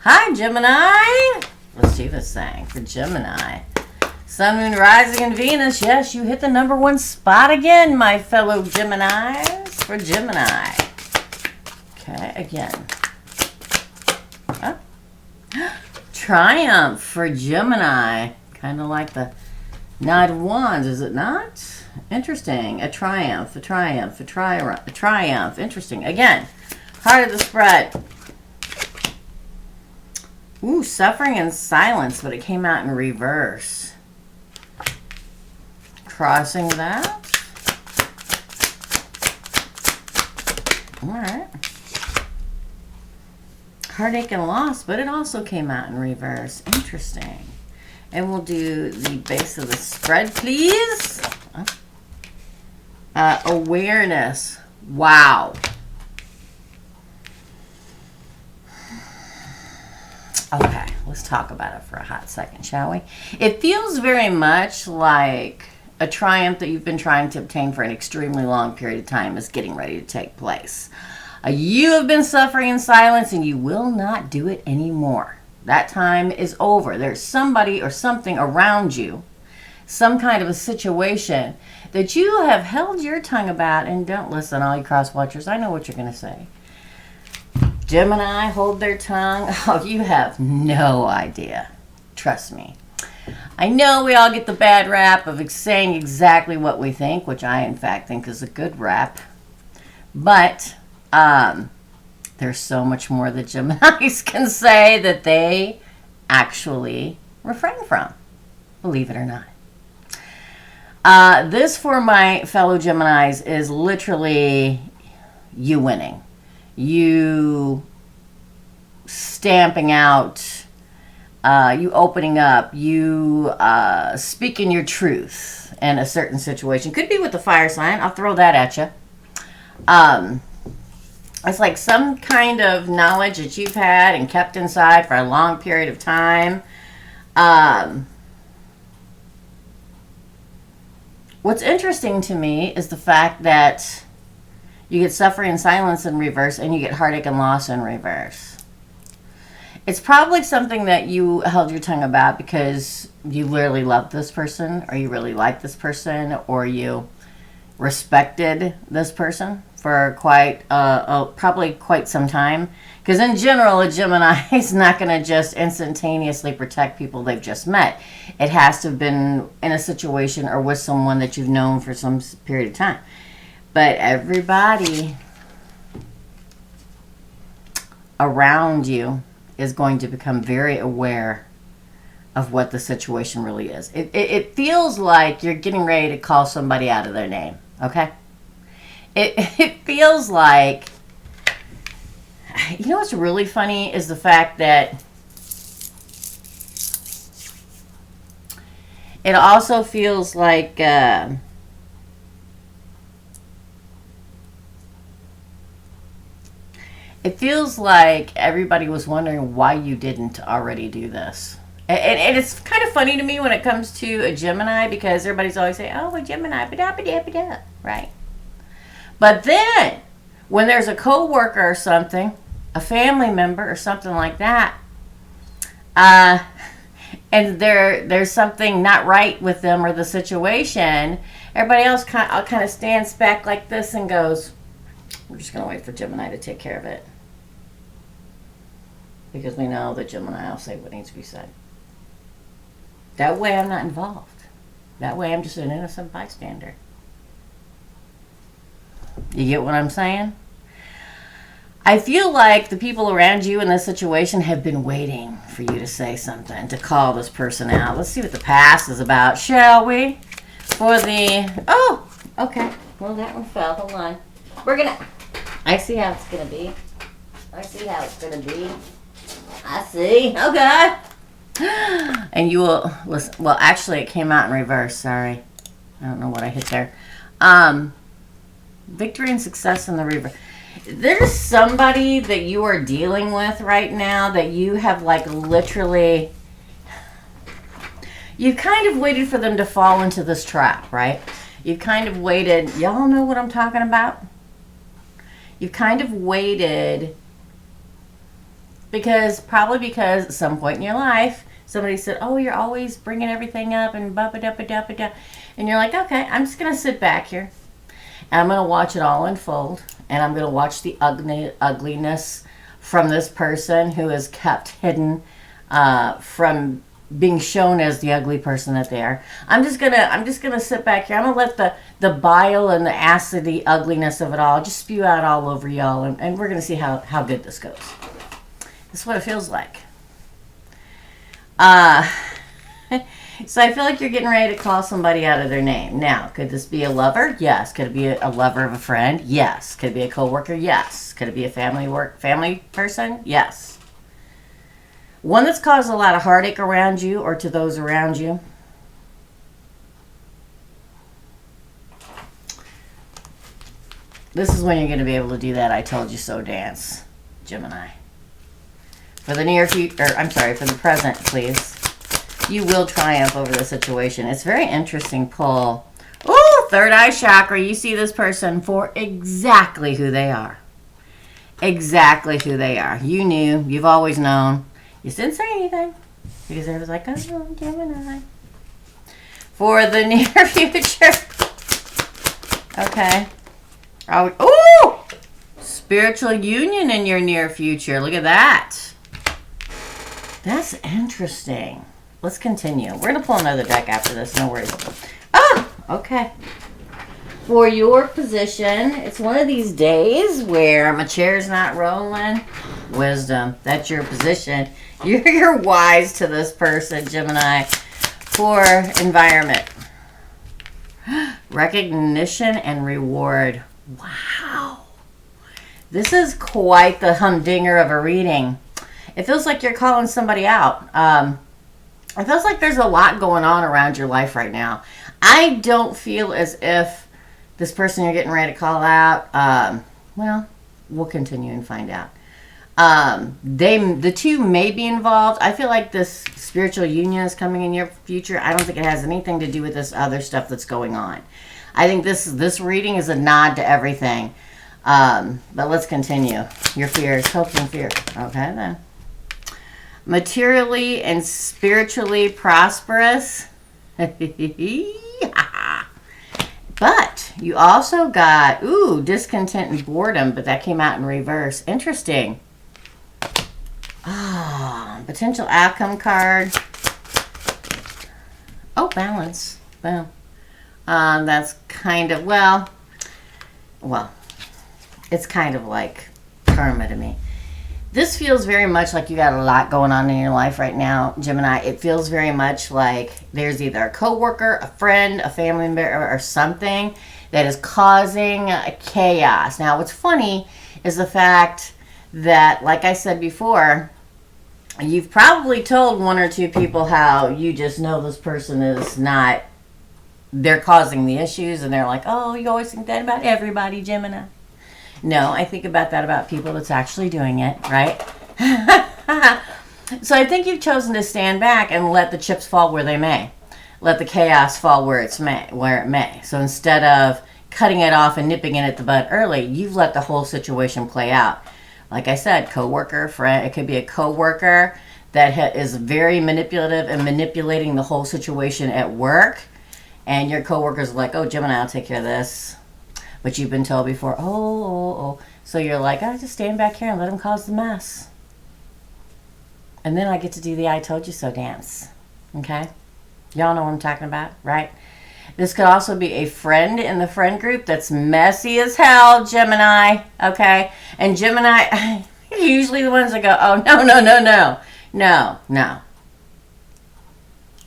Hi, Gemini. Let's do this thing for Gemini. Sun, Moon, Rising, and Venus. Yes, you hit the number one spot again, my fellow Geminis. For Gemini. Okay, again. Oh. Triumph for Gemini. Kind of like the Knight of Wands, is it not? Interesting. A triumph, a triumph, a triumph, a triumph. Interesting. Again, heart of the spread. Ooh, suffering and silence, but it came out in reverse. Crossing that. All right. Heartache and loss, but it also came out in reverse. Interesting. And we'll do the base of the spread, please. Awareness. Wow. Okay, let's talk about it for a hot second, shall we? It feels very much like a triumph that you've been trying to obtain for an extremely long period of time is getting ready to take place. You have been suffering in silence and you will not do it anymore. That time is over. There's somebody or something around you, some kind of a situation that you have held your tongue about. And don't listen, all you cross watchers, I know what you're going to say. Gemini hold their tongue. Oh, you have no idea. Trust me. I know we all get the bad rap of saying exactly what we think, which I, in fact, think is a good rap. But there's so much more that Geminis can say that they actually refrain from, believe it or not. This, for my fellow Geminis, is literally you winning. You stamping out, you opening up, you speaking your truth in a certain situation. Could be with the fire sign. I'll throw that at you. It's like some kind of knowledge that you've had and kept inside for a long period of time. What's interesting to me is the fact that you get suffering and silence in reverse, and you get heartache and loss in reverse. It's probably something that you held your tongue about because you really loved this person, or you really liked this person, or you respected this person for probably quite some time. Because in general, a Gemini is not going to just instantaneously protect people they've just met. It has to have been in a situation or with someone that you've known for some period of time. But everybody around you is going to become very aware of what the situation really is. It feels like you're getting ready to call somebody out of their name, okay? It feels like, you know what's really funny is the fact that it also feels like it feels like everybody was wondering why you didn't already do this. And it's kind of funny to me when it comes to a Gemini, because everybody's always saying, oh, a Gemini, ba-da-ba-da-ba-da, right? But then, when there's a coworker or something, a family member or something like that, and there's something not right with them or the situation, everybody else kind of stands back like this and goes, we're just going to wait for Gemini to take care of it. Because we know that Gemini will say what needs to be said. That way I'm not involved. That way I'm just an innocent bystander. You get what I'm saying? I feel like the people around you in this situation have been waiting for you to say something, to call this person out. Let's see what the past is about, shall we? For the... Oh, okay. Well, that one fell. Hold on. I see how it's going to be. I see. Okay. And you will listen. Well, actually, it came out in reverse. Sorry. I don't know what I hit there. Victory and success in the reverse. There's somebody that you are dealing with right now that you have, like, literally... You've kind of waited for them to fall into this trap, right? You've kind of waited. Y'all know what I'm talking about? You've kind of waited Probably because at some point in your life, somebody said, oh, you're always bringing everything up and ba-ba-da-ba-da-ba-da. And you're like, okay, I'm just going to sit back here. And I'm going to watch it all unfold. And I'm going to watch the ugliness from this person who is kept hidden from being shown as the ugly person that they are. I'm just gonna sit back here. I'm gonna let the bile and the acidy ugliness of it all just spew out all over y'all, and we're gonna see how good this goes. This is what it feels like. So I feel like you're getting ready to call somebody out of their name. Now, could this be a lover? Yes. Could it be a lover of a friend? Yes. Could it be a coworker? Yes. Could it be a family person? Yes. One that's caused a lot of heartache around you or to those around you. This is when you're going to be able to do that I told you so dance, Gemini. For the near future, for the present, please. You will triumph over the situation. It's a very interesting pull. Ooh, third eye chakra. You see this person for exactly who they are. Exactly who they are. You knew. You've always known. You didn't say anything because I was like, oh, Gemini. For the near future. Okay. Ooh! Spiritual union in your near future. Look at that. That's interesting. Let's continue. We're going to pull another deck after this. No worries. Oh, okay. For your position, it's one of these days where my chair's not rolling. Wisdom. That's your position. You're wise to this person, Gemini. For environment. Recognition and reward. Wow. This is quite the humdinger of a reading. It feels like you're calling somebody out. It feels like there's a lot going on around your life right now. I don't feel as if this person you're getting ready to call out, well, we'll continue and find out. The two may be involved. I feel like this spiritual union is coming in your future. I don't think it has anything to do with this other stuff that's going on. I think this reading is a nod to everything. But let's continue. Your fears, hopes, and fear. Okay, then. Materially and spiritually prosperous. But you also got, discontent and boredom, but that came out in reverse. Interesting. Potential outcome card. Oh, balance. Boom. That's kind of, well, it's kind of like karma to me. This feels very much like you got a lot going on in your life right now, Gemini. It feels very much like there's either a coworker, a friend, a family member, or something that is causing a chaos. Now, what's funny is the fact that, like I said before, you've probably told one or two people how you just know this person is not, they're causing the issues, and they're like, oh, you always think that about everybody, Gemini. No, I think about that about people that's actually doing it, right? So I think you've chosen to stand back and let the chips fall where they may. Let the chaos fall where it may. So instead of cutting it off and nipping it at the bud early, you've let the whole situation play out. Like I said, coworker, friend, it could be a coworker that is very manipulative and manipulating the whole situation at work. And your coworker's like, oh, Gemini, I'll take care of this. But you've been told before, oh. So you're like, I just stand back here and let him cause the mess. And then I get to do the I told you so dance. Okay? Y'all know what I'm talking about, right? This could also be a friend in the friend group that's messy as hell, Gemini. Okay? And Gemini, usually the ones that go, oh, no.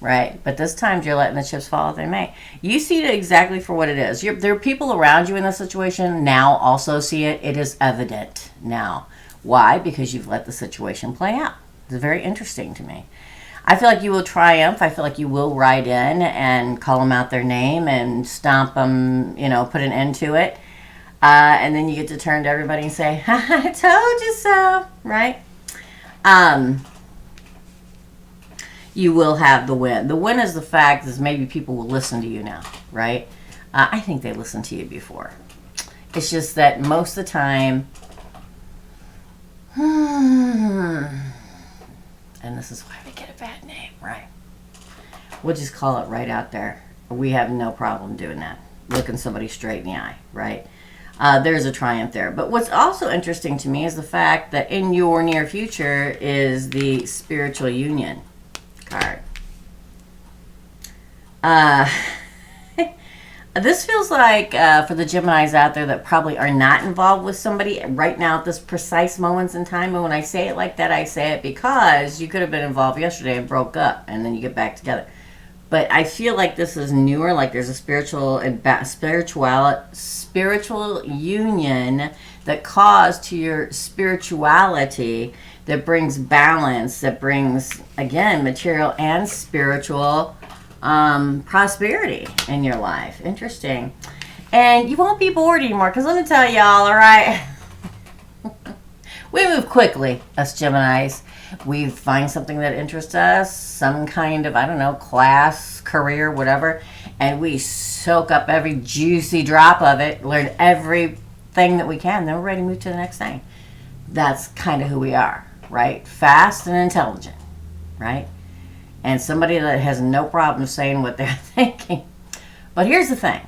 Right? But this time you're letting the chips fall as they may. You see it exactly for what it is. There are people around you in this situation now also see it. It is evident now. Why? Because you've let the situation play out. It's very interesting to me. I feel like you will triumph. I feel like you will ride in and call them out their name and stomp them, put an end to it. And then you get to turn to everybody and say, I told you so, right? You will have the win. The win is the fact is maybe people will listen to you now, right? I think they listened to you before. It's just that most of the time, And this is why we get a bad name, right? We'll just call it right out there. We have no problem doing that. Looking somebody straight in the eye, right? There's a triumph there. But what's also interesting to me is the fact that in your near future is the spiritual union card. This feels like for the Geminis out there that probably are not involved with somebody right now at this precise moments in time. And when I say it like that, I say it because you could have been involved yesterday and broke up and then you get back together. But I feel like this is newer, like there's a spiritual union that calls to your spirituality, that brings balance, that brings, again, material and spiritual prosperity in your life. Interesting. And you won't be bored anymore, because let me tell y'all, all right, we move quickly, us Geminis. We find something that interests us, some kind of, I don't know, class, career, whatever, and we soak up every juicy drop of it, learn everything that we can, then we're ready to move to the next thing. That's kind of who we are, right? Fast and intelligent, right? And somebody that has no problem saying what they're thinking. But here's the thing.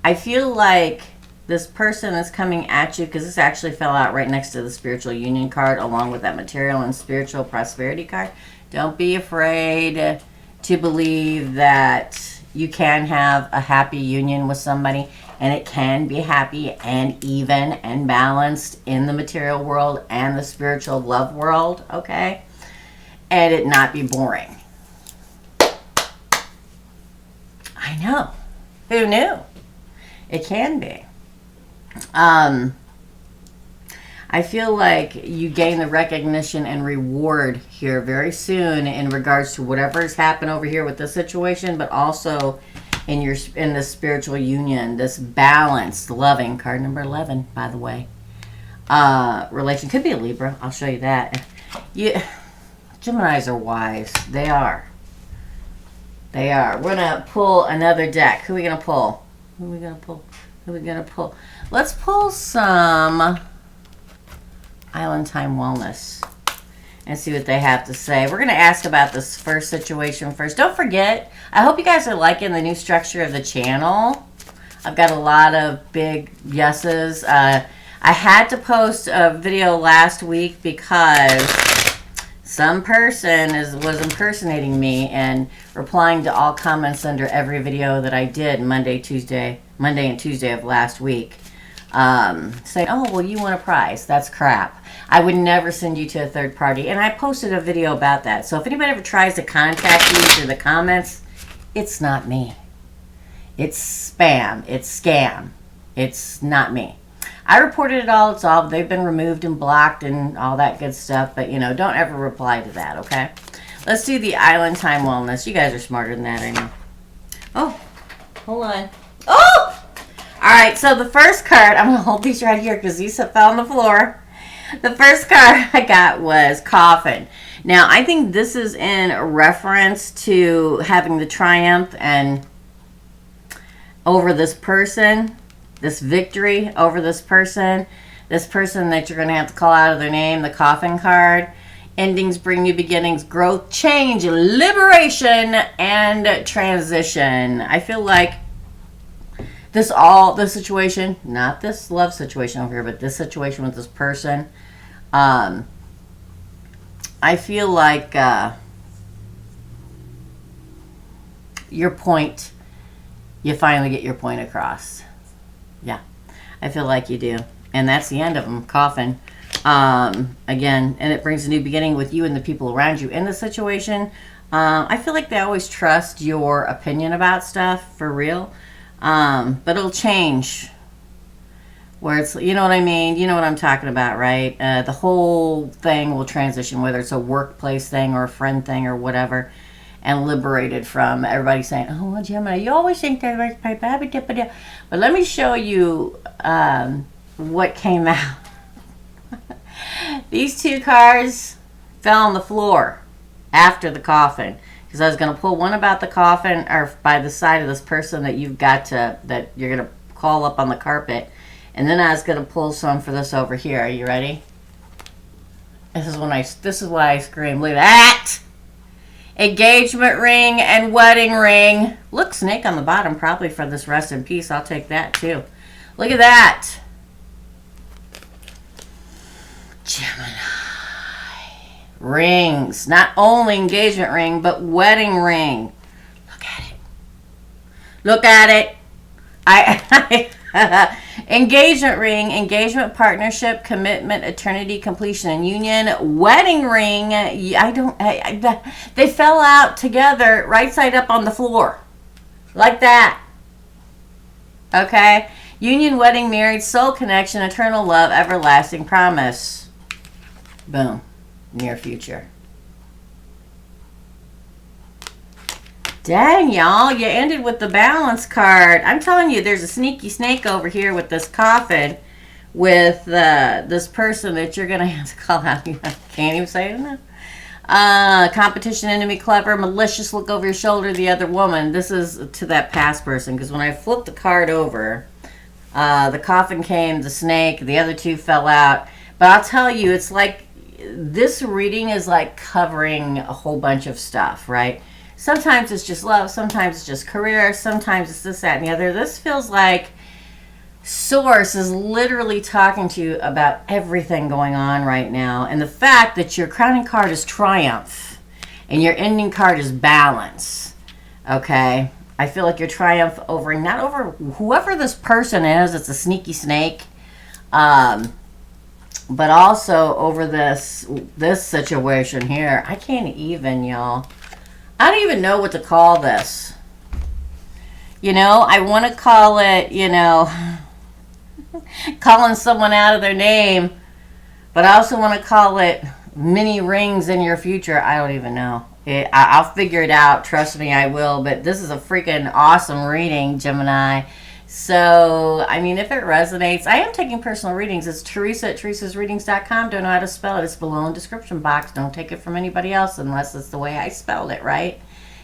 I feel like this person is coming at you, because this actually fell out right next to the spiritual union card along with that material and spiritual prosperity card. Don't be afraid to believe that you can have a happy union with somebody, and it can be happy and even and balanced in the material world and the spiritual love world, okay? And it not be boring. I know. Who knew? It can be. I feel like you gain the recognition and reward here very soon in regards to whatever has happened over here with this situation, but also in the spiritual union, this balanced, loving, card number 11, by the way, relation. Could be a Libra. I'll show you that. Geminis are wise. They are. They are. We're going to pull another deck. Who are we going to pull? Who are we going to pull? Who are we going to pull? Let's pull some Island Time Wellness and see what they have to say. We're going to ask about this first situation first. Don't forget, I hope you guys are liking the new structure of the channel. I've got a lot of big yeses. I had to post a video last week because some person was impersonating me and replying to all comments under every video that I did Monday and Tuesday of last week. Saying, oh, well, you want a prize. That's crap. I would never send you to a third party. And I posted a video about that. So if anybody ever tries to contact you through the comments, it's not me. It's spam. It's scam. It's not me. I reported it all. It's all. They've been removed and blocked and all that good stuff. But, don't ever reply to that, okay? Let's do the Island Time Wellness. You guys are smarter than that, I know. Oh, hold on. Oh! All right, so the first card, I'm going to hold these right here because these fell on the floor. The first card I got was Coffin. Now, I think this is in reference to having the triumph and over this person, this victory over this person that you're going to have to call out of their name, the Coffin card. Endings bring new beginnings, growth, change, liberation, and transition. I feel like this situation, not this love situation over here, but this situation with this person, I feel like you finally get your point across. Yeah, I feel like you do. And that's the end of them, Coffin. Again, and it brings a new beginning with you and the people around you in the situation. I feel like they always trust your opinion about stuff, for real. But it'll change where it's, you know what I mean? You know what I'm talking about, right? The whole thing will transition, whether it's a workplace thing or a friend thing or whatever, and liberated from everybody saying, oh, well, Gemini, you always think that, but let me show you what came out. These two cards fell on the floor after the Coffin. Because I was going to pull one about the coffin, or by the side of this person that that you're going to call up on the carpet. And then I was going to pull some for this over here. Are you ready? This is why I scream. Look at that! Engagement ring and wedding ring. Look, snake on the bottom, probably for this rest in peace. I'll take that too. Look at that. Gemini. Rings. Not only engagement ring, but wedding ring. Look at it. Look at it. Engagement ring, engagement, partnership, commitment, eternity, completion, and union. Wedding ring. They fell out together, right side up on the floor, like that. Okay. Union, wedding, married, soul connection, eternal love, everlasting promise. Boom. Near future. Dang, y'all, you ended with the balance card. I'm telling you, there's a sneaky snake over here with this coffin with this person that you're going to have to call out. I can't even say it enough. Competition, enemy, clever, malicious, look over your shoulder, the other woman. This is to that past person, because when I flipped the card over, the coffin came, the snake, the other two fell out. But I'll tell you, it's like this reading is like covering a whole bunch of stuff, right? Sometimes it's just love. Sometimes it's just career. Sometimes it's this, that, and the other. This feels like Source is literally talking to you about everything going on right now. And the fact that your crowning card is triumph and your ending card is balance. Okay? I feel like your triumph over, not over whoever this person is. It's a sneaky snake. But also over this situation here. I can't even, y'all. I don't even know what to call this. You know, I want to call it, you know, calling someone out of their name. But I also want to call it many rings in your future. I don't even know. I'll figure it out. Trust me, I will. But this is a freaking awesome reading, Gemini. So, I mean, if it resonates, I am taking personal readings. It's Teresa at teresasreadings.com. Don't know how to spell it. It's below in the description box. Don't take it from anybody else unless it's the way I spelled it, right?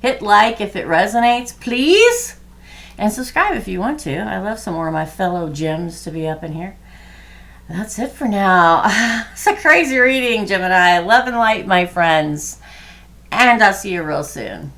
Hit like if it resonates, please. And subscribe if you want to. I love some more of my fellow gems to be up in here. That's it for now. It's a crazy reading, Gemini. Love and light, my friends. And I'll see you real soon.